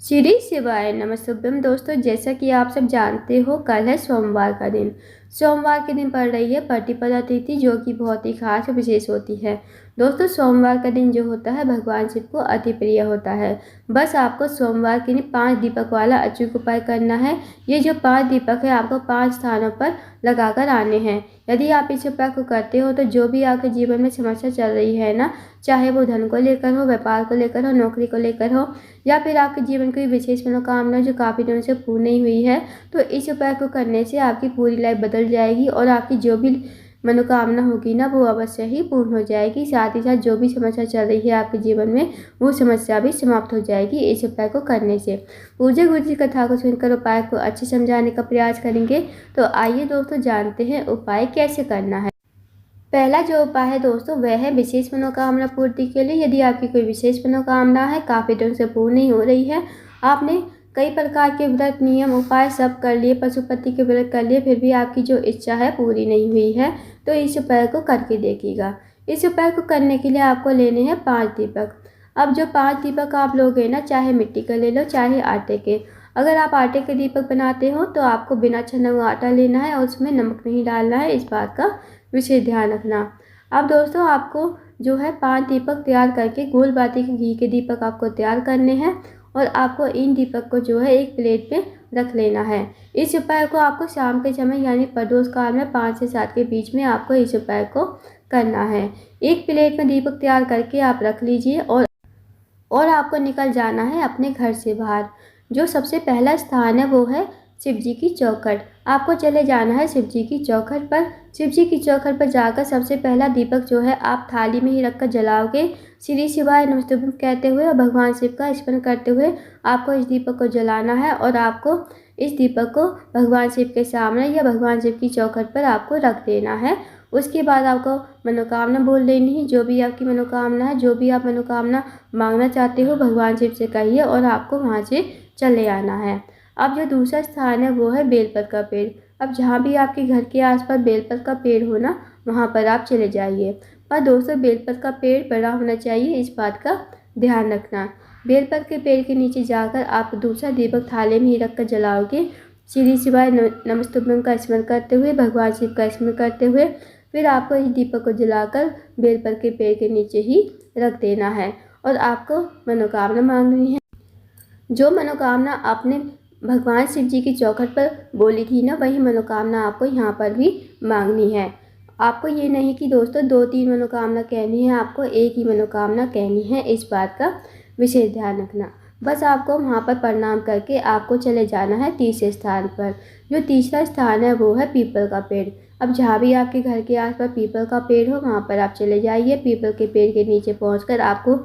श्री शिवाय नमस्तुभ्यम। दोस्तों, जैसा कि आप सब जानते हो, कल है सोमवार का दिन। सोमवार के दिन पड़ रही है प्रतिपदा तिथि, जो कि बहुत ही खास और विशेष होती है। दोस्तों, सोमवार का दिन जो होता है भगवान शिव को अति प्रिय होता है। बस आपको सोमवार के दिन 5 दीपक वाला अचूक उपाय करना है। ये जो 5 दीपक है आपको 5 स्थानों पर लगाकर आने हैं। यदि आप इस उपाय को करते हो तो जो भी आपके जीवन में समस्या चल रही है ना, चाहे वो धन को लेकर हो, व्यापार को लेकर हो, नौकरी को लेकर हो, या फिर आपके जीवन की विशेष मनोकामना जो काफ़ी दिनों से पूर्ण नहीं हुई है, तो इस उपाय को करने से आपकी पूरी लाइफ बदल जाएगी और आपकी जो भी मनोकामना होगी ना, वो अवश्य ही पूर्ण हो जाएगी। साथ ही साथ जो भी समस्या चल रही है आपके जीवन में, वो समस्या भी समाप्त हो जाएगी इस उपाय को करने से। पूज्य गुरु जी कथा को सुनकर उपाय को अच्छे समझाने का प्रयास करेंगे। तो आइए दोस्तों, जानते हैं उपाय कैसे करना है। पहला जो उपाय है दोस्तों, वह है विशेष मनोकामना पूर्ति के लिए। यदि आपकी कोई विशेष मनोकामना है, काफ़ी दिनों से पूर्ण नहीं हो रही है, आपने कई प्रकार के व्रत, नियम, उपाय सब कर लिए, पशुपति के व्रत कर लिए, फिर भी आपकी जो इच्छा है पूरी नहीं हुई है, तो इस उपाय को करके देखिएगा। इस उपाय को करने के लिए आपको लेने हैं 5 दीपक। अब जो 5 दीपक आप लोगे ना, चाहे मिट्टी का ले लो चाहे आटे के। अगर आप आटे के दीपक बनाते हो तो आपको बिना छना हुआ आटा लेना है और उसमें नमक नहीं डालना है, इस बात का विशेष ध्यान रखना। अब दोस्तों, आपको जो है 5 दीपक तैयार करके गोल बाती के घी के दीपक आपको तैयार करने हैं और आपको इन दीपक को जो है एक प्लेट में रख लेना है। इस उपाय को आपको शाम के समय यानी प्रदोष काल में 5 से 7 के बीच में आपको इस उपाय को करना है। एक प्लेट में दीपक तैयार करके आप रख लीजिए और आपको निकल जाना है अपने घर से बाहर। जो सबसे पहला स्थान है वो है शिव जी की चौखट। आपको चले जाना है शिव जी की चौखट पर। शिव जी की चौखट पर जाकर सबसे पहला दीपक जो है आप थाली में ही रखकर जलाओगे। श्री शिवाय नमस्तुभ्यम कहते हुए और भगवान शिव का स्मरण करते हुए आपको इस दीपक को जलाना है और आपको इस दीपक को भगवान शिव के सामने या भगवान शिव की चौखट पर आपको रख देना है। उसके बाद आपको मनोकामना बोल देनी है। जो भी आपकी मनोकामना है, जो भी आप मनोकामना मांगना चाहते हो, भगवान शिव से कहिए और आपको वहाँ से चले आना है। अब जो दूसरा स्थान है वो है बेलपत का पेड़। अब जहाँ भी आपके घर के आसपास बेलपत का पेड़ हो ना, वहाँ पर आप चले जाइए। पर दोस्तों, बेलपत का पेड़ बड़ा होना चाहिए, इस बात का ध्यान रखना। बेलपत के पेड़ के नीचे जाकर आप दूसरा दीपक थाली में ही रख कर जलाओगे। श्री शिवाय नमस्तुभ्यम का स्मरण करते हुए, भगवान शिव का स्मरण करते हुए, फिर आपको इस दीपक को जलाकर बेलपत के पेड़ के नीचे ही रख देना है और आपको मनोकामना मांगनी है। जो मनोकामना आपने भगवान शिव जी की चौखट पर बोली थी ना, वही मनोकामना आपको यहाँ पर भी मांगनी है। आपको ये नहीं कि दोस्तों 2-3 मनोकामना कहनी है, आपको एक ही मनोकामना कहनी है, इस बात का विशेष ध्यान रखना। बस आपको वहाँ पर प्रणाम करके आपको चले जाना है तीसरे स्थान पर। जो तीसरा स्थान है वो है पीपल का पेड़। अब जहाँ भी आपके घर के आसपास पीपल का पेड़ हो, वहाँ पर आप चले जाइए। पीपल के पेड़ के नीचे पहुँचकर आपको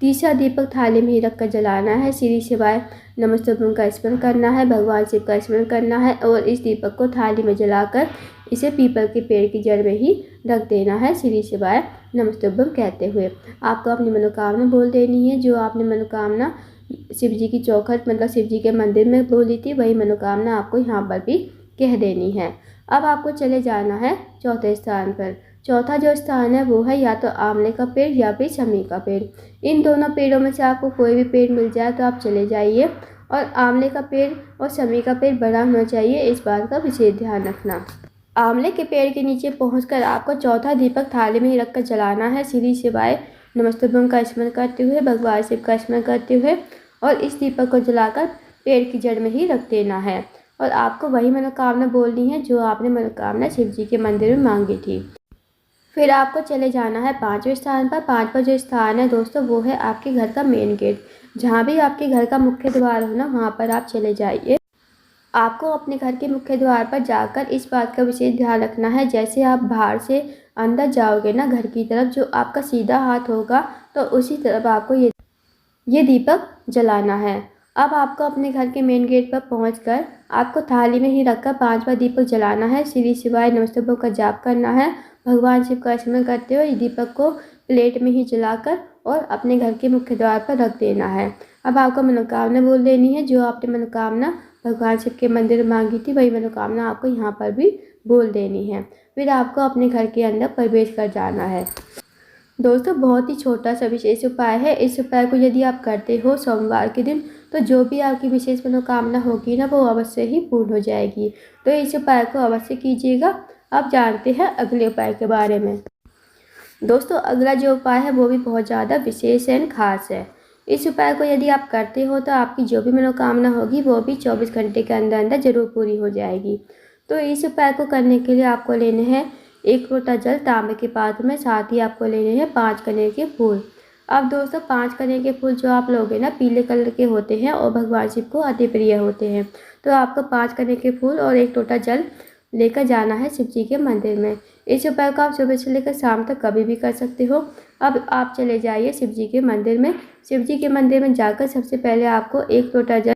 तीसरा दीपक थाली में ही रखकर जलाना है। श्री शिवाय नमस्तुभ्यम का स्मरण करना है, भगवान शिव का स्मरण करना है और इस दीपक को थाली में जलाकर इसे पीपल के पेड़ की जड़ में ही रख देना है, श्री शिवाय नमस्तुभ्यम कहते हुए। आपको अपनी मनोकामना बोल देनी है। जो आपने मनोकामना शिव जी की चौखट मतलब शिव जी के मंदिर में बोली थी, वही मनोकामना आपको यहाँ पर भी कह देनी है। अब आपको चले जाना है चौथे स्थान पर। चौथा जो स्थान है वो है या तो आंवले का पेड़ या फिर शमी का पेड़। इन दोनों पेड़ों में से आपको कोई भी पेड़ मिल जाए तो आप चले जाइए और आंवले का पेड़ और शमी का पेड़ बड़ा होना चाहिए, इस बात का विशेष ध्यान रखना। आंवले के पेड़ के नीचे पहुंचकर आपको चौथा दीपक थाली में ही रखकर जलाना है। श्री शिवाय नमस्तुभ्यम का स्मरण करते हुए, भगवान शिव का स्मरण करते हुए और इस दीपक को जलाकर पेड़ की जड़ में ही रख देना है और आपको वही मनोकामना बोलनी है जो आपने मनोकामना शिव जी के मंदिर में मांगी थी। फिर आपको चले जाना है 5वें स्थान पर। 5वां जो स्थान है दोस्तों, वो है आपके घर का मेन गेट। जहाँ भी आपके घर का मुख्य द्वार हो ना, वहाँ पर आप चले जाइए। आपको अपने घर के मुख्य द्वार पर जाकर इस बात का विशेष ध्यान रखना है, जैसे आप बाहर से अंदर जाओगे ना घर की तरफ, जो आपका सीधा हाथ होगा तो उसी तरफ आपको ये दीपक जलाना है। अब आपको अपने घर के मेन गेट पर पहुंचकर आपको थाली में ही रखकर 5वां दीपक जलाना है। श्री शिवाय नमस्तुभ्यम का जाप करना है, भगवान शिव का स्मरण करते हुए दीपक को प्लेट में ही जलाकर और अपने घर के मुख्य द्वार पर रख देना है। अब आपको मनोकामना बोल देनी है। जो आपने मनोकामना भगवान शिव के मंदिर में मांगी थी, वही मनोकामना आपको यहाँ पर भी बोल देनी है। फिर आपको अपने घर के अंदर प्रवेश कर जाना है। दोस्तों, बहुत ही छोटा सा विशेष उपाय है। इस उपाय को यदि आप करते हो सोमवार के दिन, तो जो भी आपकी विशेष मनोकामना होगी ना वो अवश्य ही पूर्ण हो जाएगी। तो इस उपाय को अवश्य कीजिएगा। अब जानते हैं अगले उपाय के बारे में। दोस्तों अगला जो उपाय है वो भी बहुत ज़्यादा विशेष एंड खास है। इस उपाय को यदि आप करते हो तो आपकी जो भी मनोकामना होगी वो भी 24 घंटे के अंदर अंदर जरूर पूरी हो जाएगी। तो इस उपाय को करने के लिए आपको लेने हैं 1 लोटा जल तांबे के पात्र में, साथ ही आपको लेने हैं 5 कनेर के फूल। अब दोस्तों 5 कनेर के फूल जो आप लोगे ना पीले कलर के होते हैं और भगवान शिव को अति प्रिय होते हैं। तो आपको 5 कनेर के फूल और 1 लोटा जल लेकर जाना है शिव जी के मंदिर में। इस उपाय को आप सुबह से लेकर शाम तक कभी भी कर सकते हो। अब आप चले जाइए शिव जी के मंदिर में। शिव जी के मंदिर में जाकर सबसे पहले आपको 1 लोटा जल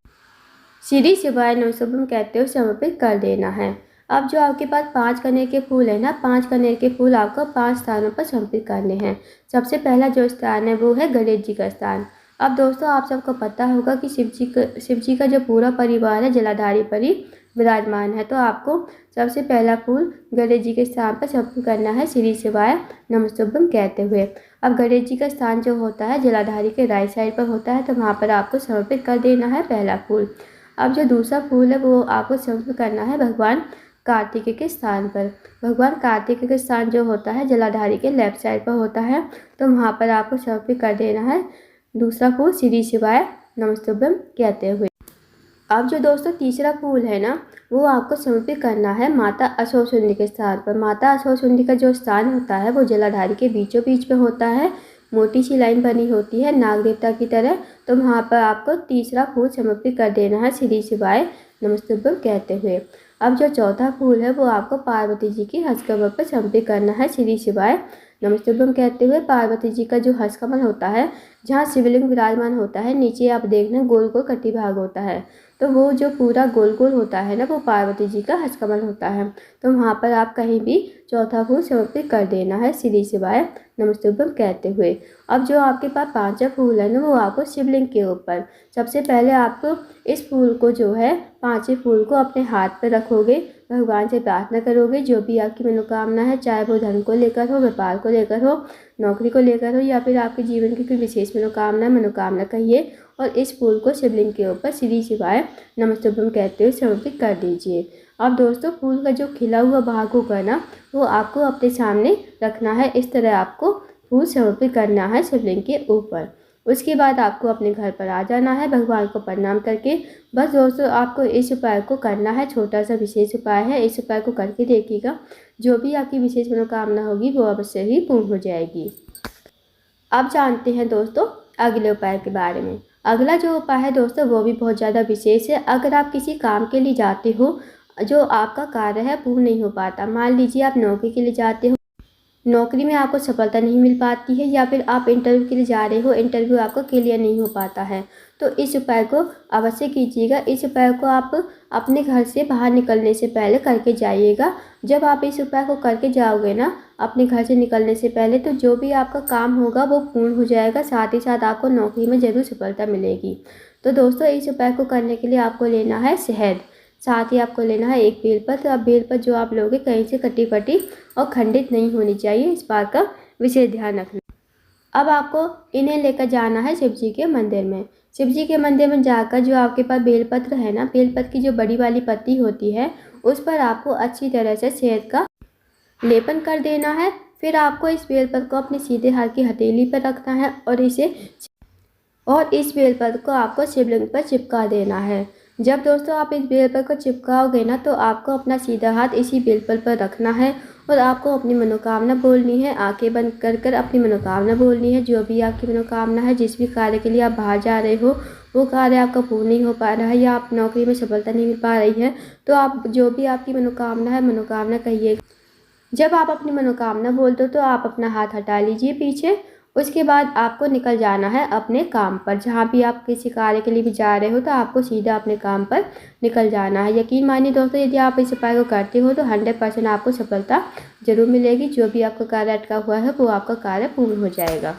श्री शिवाय नमः शिवाय कहते हुए समर्पित कर देना है। अब जो आपके पास 5 कनेर के फूल है ना, 5 कनेर के फूल आपको 5 स्थानों पर समर्पित करने हैं। सबसे पहला जो स्थान है वो है गणेश जी का स्थान। अब दोस्तों आप सबको पता होगा कि शिव जी का जो पूरा परिवार है जलाधारी पर ही विराजमान है। तो आपको सबसे पहला फूल गणेश जी के स्थान पर समर्पित करना है श्री शिवाय नमस्तुभ्यम कहते हुए। अब गणेश जी का स्थान जो होता है जलाधारी के राइट साइड पर होता है, तो वहाँ पर आपको समर्पित कर देना है पहला फूल। अब जो दूसरा फूल है वो आपको समर्पित करना है भगवान कार्तिकेय के स्थान पर। भगवान कार्तिकेय के स्थान जो होता है जलाधारी के लेफ्ट साइड पर होता है, तो वहाँ पर आपको समर्पित कर देना है दूसरा फूल श्री शिवाय नमस्तुभ्यम कहते हुए। अब जो दोस्तों तीसरा फूल है ना वो आपको समर्पित करना है माता असौसुंदी के स्थान पर। माता असौसुंदी का जो स्थान होता है वो जलाधारी के बीचों बीच में होता है। मोटी सी लाइन बनी होती है नाग देवता की तरह, तो वहाँ पर आपको तीसरा फूल समर्पित कर देना है श्री शिवाय नमस्तुभ्यम कहते हुए। अब जो चौथा फूल है वो आपको पार्वती जी की हस्तकमल पर समर्पित करना है श्री शिवाय नमस्तुभ्यम कहते हुए। पार्वती जी का जो हस्तकमल होता है जहाँ शिवलिंग विराजमान होता है, नीचे आप देखना गोल गोल कटी भाग होता है, तो वो जो पूरा गोल गोल होता है ना वो पार्वती जी का हस्तकमल होता है। तो वहाँ पर आप कहीं भी चौथा फूल समर्पित कर देना है श्री शिवाय नमस्तुभ्यम कहते हुए। अब जो आपके पास पांचवा फूल है ना वो आपको शिवलिंग के ऊपर सबसे पहले आपको इस फूल को जो है 5वें फूल को अपने हाथ पर रखोगे, भगवान से प्रार्थना करोगे जो भी आपकी मनोकामना है, चाहे वो धन को लेकर हो, व्यापार को लेकर हो, नौकरी को लेकर हो, या फिर आपके जीवन की कोई विशेष मनोकामना कहिए, और इस फूल को शिवलिंग के ऊपर श्री शिवाय नमस्तुभ्यम कहते हुए समर्पित कर दीजिए। अब दोस्तों फूल का जो खिला हुआ भाग होगा ना वो आपको अपने सामने रखना है। इस तरह आपको फूल समर्पित करना है शिवलिंग के ऊपर। उसके बाद आपको अपने घर पर आ जाना है भगवान को प्रणाम करके। बस दोस्तों आपको इस उपाय को करना है, छोटा सा विशेष उपाय है, इस उपाय को करके देखिएगा, जो भी आपकी विशेष मनोकामना होगी वो अवश्य ही पूर्ण हो जाएगी। अब जानते हैं दोस्तों अगले उपाय के बारे में। अगला जो उपाय है दोस्तों वो भी बहुत ज़्यादा विशेष है। अगर आप किसी काम के लिए जाते हो, जो आपका कार्य है पूर्ण नहीं हो पाता, मान लीजिए आप नौकरी के लिए जाते हो, नौकरी में आपको सफलता नहीं मिल पाती है, या फिर आप इंटरव्यू के लिए जा रहे हो, इंटरव्यू आपका क्लियर नहीं हो पाता है, तो इस उपाय को अवश्य कीजिएगा। इस उपाय को आप अपने घर से बाहर निकलने से पहले करके जाइएगा। जब आप इस उपाय को करके जाओगे ना अपने घर से निकलने से पहले, तो जो भी आपका काम होगा वो पूर्ण हो जाएगा, साथ ही साथ आपको नौकरी में ज़रूर सफलता मिलेगी। तो दोस्तों इस उपाय को करने के लिए आपको लेना है शहद, साथ ही आपको लेना है एक बेलपत्र। अब बेलपत्र जो आप लोगे कहीं से कटी फटी और खंडित नहीं होनी चाहिए, इस बात का विशेष ध्यान रखना। अब आपको इन्हें लेकर जाना है शिव जी के मंदिर में। शिव जी के मंदिर में जाकर जो आपके पास बेलपत्र है ना, बेलपत्र की जो बड़ी वाली पत्ती होती है उस पर आपको अच्छी तरह से शहद का लेपन कर देना है। फिर आपको इस बेलपत्र को अपने सीधे हाथ की हथेली पर रखना है और इस बेलपत्र को आपको शिवलिंग पर चिपका देना है। जब दोस्तों आप इस बेलपत्र को चिपकाओगे ना तो आपको अपना सीधा हाथ इसी बेलपत्र पर रखना है और आपको अपनी मनोकामना बोलनी है। आंखें बंद कर कर अपनी मनोकामना बोलनी है। जो भी आपकी मनोकामना है, जिस भी कार्य के लिए आप बाहर जा रहे हो वो कार्य आपका पूर्ण नहीं हो पा रहा है, या आप नौकरी में सफलता नहीं मिल पा रही है, तो आप जो भी आपकी मनोकामना है मनोकामना कहिए। जब आप अपनी मनोकामना बोल दो तो आप अपना हाथ हटा लीजिए पीछे। उसके बाद आपको निकल जाना है अपने काम पर। जहाँ भी आप किसी कार्य के लिए भी जा रहे हो तो आपको सीधा अपने काम पर निकल जाना है। यकीन मानिए दोस्तों, यदि आप इस उपाय को करते हो तो 100% आपको सफलता जरूर मिलेगी। जो भी आपका कार्य अटका हुआ है वो आपका कार्य पूर्ण हो जाएगा।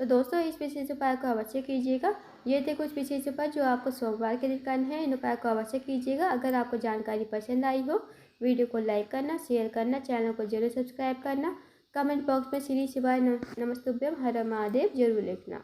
तो दोस्तों इस विशेष उपाय को अवश्य कीजिएगा। ये थे कुछ विशेष उपाय जो आपको सोमवार के दिन करने हैं। इन उपाय को अवश्य कीजिएगा। अगर आपको जानकारी पसंद आई हो, वीडियो को लाइक करना, शेयर करना, चैनल को जरूर सब्सक्राइब करना, कमेंट बॉक्स में श्री शिवाय नमस्तुभ्यम हर महादेव जरूर लिखना।